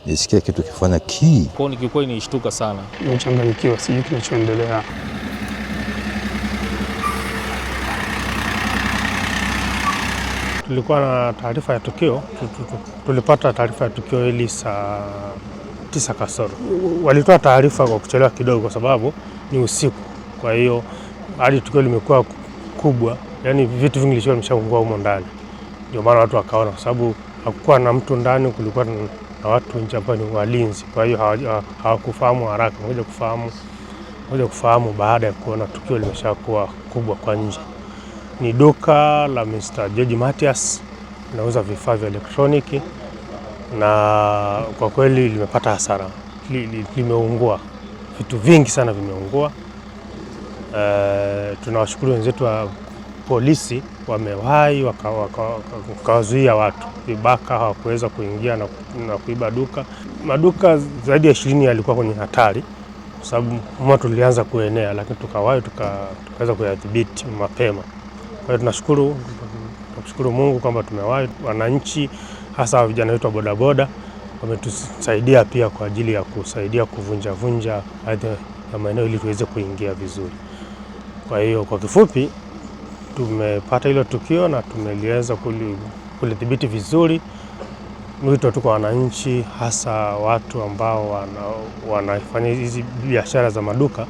nisikia kitu kifanya Kwa hiyo kiukweli nilishtuka sana. Nimechanganyikiwa, sijui kinachoendelea. Tulikuwa na taarifa ya tukio, tulipata taarifa ya tukio hili saa 9 kasoro. Walitoa taarifa kwa kuchelewa kidogo kwa sababu ni usiku. Kwa hiyo hadi tukio limekuwa kubwa, yani vitu vingi vilikuwa vimeshaungua humo ndani. Ndio maana watu wakaona, kwa sababu hakukuwa na mtu ndani, kulikuwa na watu nje ambao ni walinzi. Kwa hiyo hawakufahamu haraka, ngoja kufahamu baada ya kuona tukio limeshakuwa kubwa kwa nje. Ni duka la Mr. George Matias, linauza vifaa vya elektroniki, na kwa kweli limepata hasara, limeungua, vitu vingi sana vimeungua. Tunawashukuru wenzetu wa polisi, wamewahi wakawazuia watu, vibaka hawakuweza kuingia na kuiba duka. Maduka zaidi ya 20 yalikuwa kwenye hatari kwa sababu moto ulianza kuenea, lakini tukaweza kuyadhibiti mapema. Kwa hiyo tunashukuru Mungu kwamba tumewahi. Wananchi hasa vijana wetu wa bodaboda wametusaidia pia kwa ajili ya kusaidia kuvunja baadhi ya maeneo ili tuweze kuingia vizuri. Kwa hiyo kwa kifupi, tumepata hilo tukio na tumeliweza kulidhibiti vizuri. Mwito tu kwa wananchi, hasa watu ambao wanafanya hizi biashara za maduka,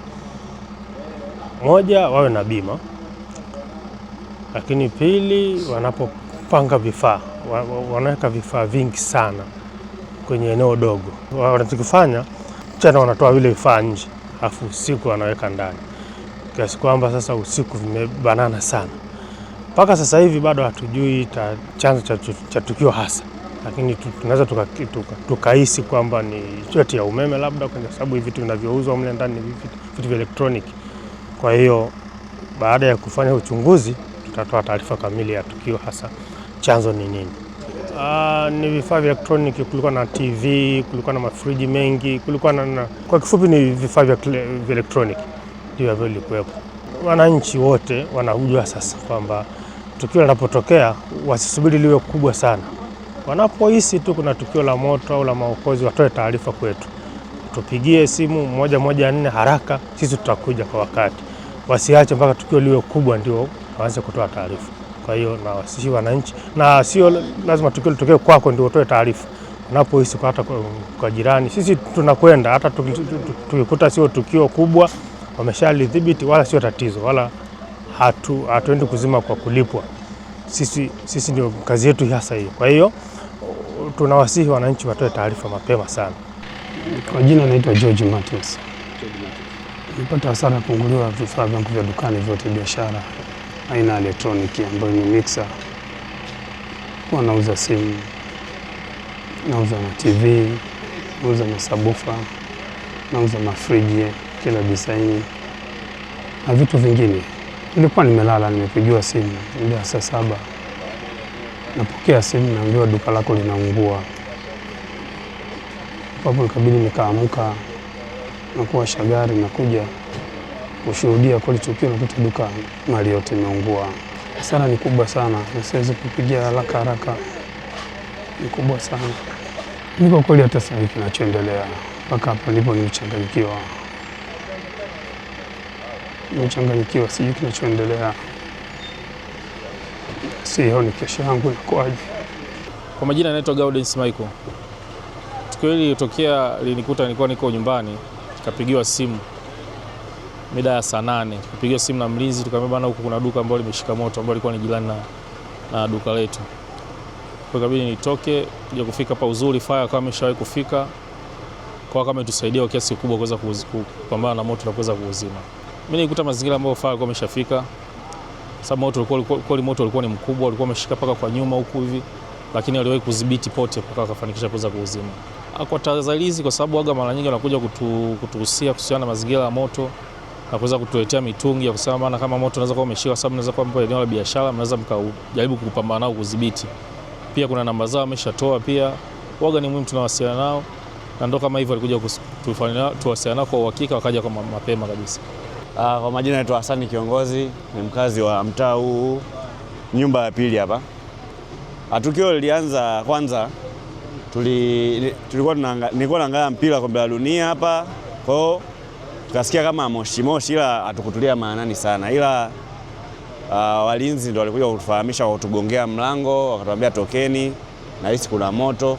moja, wawe na bima, lakini pili, wanapopanga vifaa, wanaweka vifaa vingi sana kwenye eneo dogo. Wanachokifanya, mchana wanatoa vile vifaa nje, alafu usiku wanaweka ndani, kiasi kwamba sasa usiku vimebanana sana. Mpaka sasa hivi bado hatujui chanzo cha tukio hasa, lakini tunaweza tukahisi kwamba ni shoti ya umeme labda, kwa sababu hivi vitu vinavyouzwa mle ndani ni vitu vya elektroniki. Kwa hiyo baada ya kufanya uchunguzi tutatoa taarifa kamili ya tukio, hasa chanzo ni nini. Ni vifaa vya elektroniki, kulikuwa na TV, kulikuwa na mafriji mengi, kulikuwa kwa kifupi ni vifaa vya elektroniki ndio vilikuwepo. Wananchi wote wanajua sasa kwamba tukio linapotokea wasisubiri liwe kubwa sana. Wanapohisi tu kuna tukio la moto au la maokozi, watoe taarifa kwetu, tupigie simu 114 haraka, sisi tutakuja kwa wakati. Wasiache mpaka tukio liwe kubwa ndio waanze kutoa taarifa. Kwa hiyo na wasihi wananchi, na sio lazima tukio litokee kwako ndio utoe taarifa. Unapohisi hata kwa jirani, sisi tunakwenda, hata tukikuta sio tukio kubwa wameshalidhibiti, wala sio tatizo, wala hatuendi kuzima kwa kulipwa. Sisi ndio kazi yetu hasa hiyo. Kwa hiyo tunawasihi wananchi watoe taarifa mapema sana. Kwa jina naitwa George Matias. Nilipata hasara ya kuunguliwa vifaa vyangu vya dukani vyote biashara aina ya elektroniki ambayo ni mixer. Kwa nauza simu, nauza na TV, nauza masabufa, nauza mafriji kila design na vitu vingine. Nilikuwa nimelala, nimepigiwa simu muda saa 7. Napokea simu, naambiwa duka lako linaungua. Hapo nikabidi nikaamuka na kuwasha gari na kuja kushuhudia kwa tukio, nakuta duka mali yote imeungua. Hasara ni kubwa sana, siwezi kupigia haraka, ni kubwa sana. Niko kweli hata sasa hivi kinachoendelea mpaka hapa ndipo nimechanganyikiwa, sijui kinachoendelea. Sioni kesho yangu inakuaje. Kwa majina naitwa Gaudens Michael. Tukio hili lilitokea, linikuta nilikuwa niko nyumbani, nikapigiwa simu mida ya saa 8. Nikapigiwa simu na mlinzi, tukamwambia bana huko kuna duka ambalo limeshika moto, ambalo lilikuwa ni jirani na duka letu. Kwa kabidi nitoke kuja kufika hapa. Uzuri fire kama ameshawahi kufika, kwa kama itusaidia kwa kiasi kikubwa kuweza kupambana na moto na kuweza kuuzima. Mimi nilikuta mazingira ambayo fire alikuwa ameshafika, sababu moto ulikuwa ni mkubwa, ulikuwa umeshika paka kwa nyuma huku hivi, lakini waliwahi kudhibiti pote mpaka akafanikisha kuweza kuuzima. Kwa tahadhari, kwa sababu waga mara nyingi wanakuja kutuhusia kuhusiana na mazingira ya moto na kuweza kutuletea mitungi ya kusema maana kama moto unaweza kuwa umeshika, sababu unaweza kuwa mpo eneo la biashara, mnaweza mkajaribu kupambana nao kudhibiti. Pia kuna namba zao wameshatoa, pia waga ni muhimu tunawasiliana nao, na ndio kama hivyo walikuja tuwasiliana nao kwa uhakika, wakaja kwa mapema kabisa. Kwa majina naitwa Hasani Kiongozi, ni mkazi wa mtaa huu, nyumba ya pili hapa. Tukio lilianza kwanza nilikuwa naangalia mpira kombe la dunia hapa, kwa hiyo tukasikia kama moshi, ila hatukutulia maanani sana, ila walinzi ndio walikuja kutufahamisha, wakatugongea mlango, wakatuambia tokeni, na hisi kuna moto.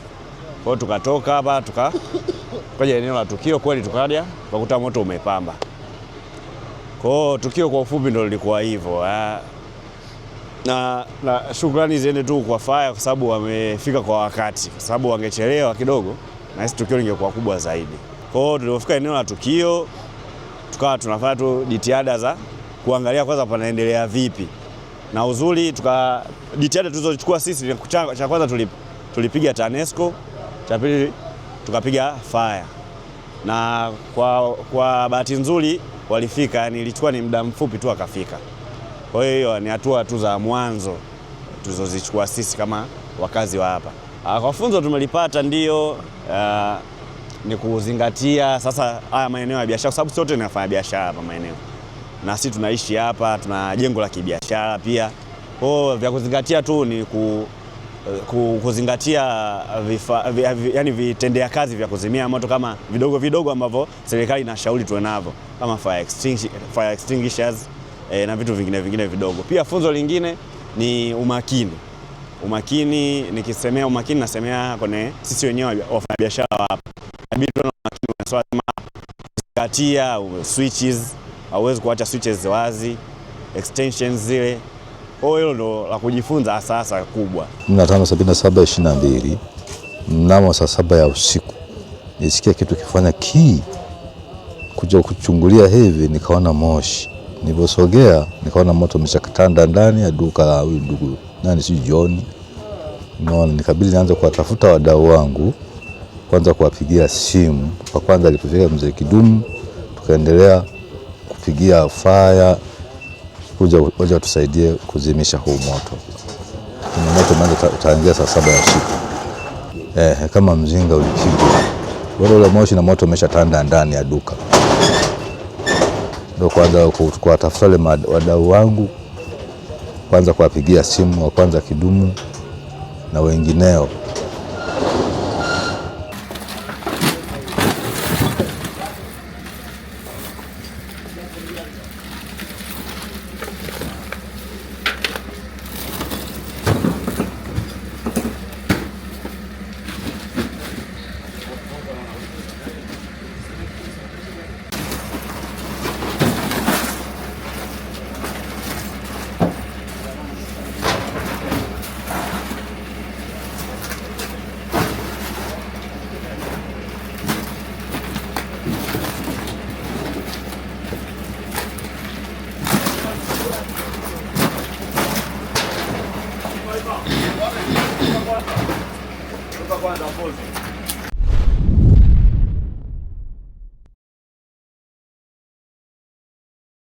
Kwa hiyo tukatoka hapa tukaja eneo la tukio, kweli tukaja tukakuta moto umepamba. Kwa hiyo tukio kwa ufupi ndio lilikuwa hivyo. Na shukrani ziende tu kwa fire kwa sababu wamefika kwa wakati, kwa sababu wangechelewa kidogo na hisi tukio lingekuwa kubwa zaidi. Kwa hiyo tulipofika eneo la tukio tukawa tunafanya tu jitihada za kuangalia kwanza panaendelea vipi. Na uzuri jitihada tulizochukua sisi, cha kwanza tulipiga TANESCO, cha pili tukapiga fire. Na kwa bahati nzuri walifika, yani ilichukua ni muda mfupi tu akafika. Kwa hiyo ni hatua tu za mwanzo tulizozichukua sisi kama wakazi wa hapa. Kwa funzo tumelipata ndio ni kuzingatia sasa haya maeneo ya biashara, kwa sababu sote tunafanya biashara hapa maeneo. Na sisi tunaishi hapa, tuna jengo la kibiashara pia. Kwa hiyo vya kuzingatia tu ni kuzingatia yani vitendea kazi vya kuzimia moto kama vidogo ambavyo serikali inashauri tuwe navyo kama fire extinguishers na vitu vingine vidogo. Pia funzo lingine ni umakini. Nikisemea umakini nasemea kwenye sisi wenyewe wafanyabiashara hapa. Inabidi tuwe na umakini kwa swala kama kuzingatia switches, hauwezi kuacha switches wazi, extensions zile. Kwa hiyo ndo la kujifunza sasa kubwa. 15/77/22 mnamo saa 7 ya usiku nisikia kitu kifanya kuja kuchungulia hivi, nikaona moshi. Niliposogea nikaona moto umeshakatanda ndani ya duka la huyu ndugu nani si John. Naona nikabidi nianze kuwatafuta wadau wangu, kwanza kuwapigia simu. Kwa kwanza alipofika mzee Kidumu, tukaendelea kupigia fire kuja tusaidie kuzimisha huu moto. Moto umeanza utaangia saa 7 ya usiku. Kama mzinga ulipigwa. Ule moshi na moto umeshatanda ndani ya duka. Ndio kwanza kuwatafuta wale wadau wangu, kwanza kuwapigia simu, wa kwanza Kidumu na wengineo. Kwanza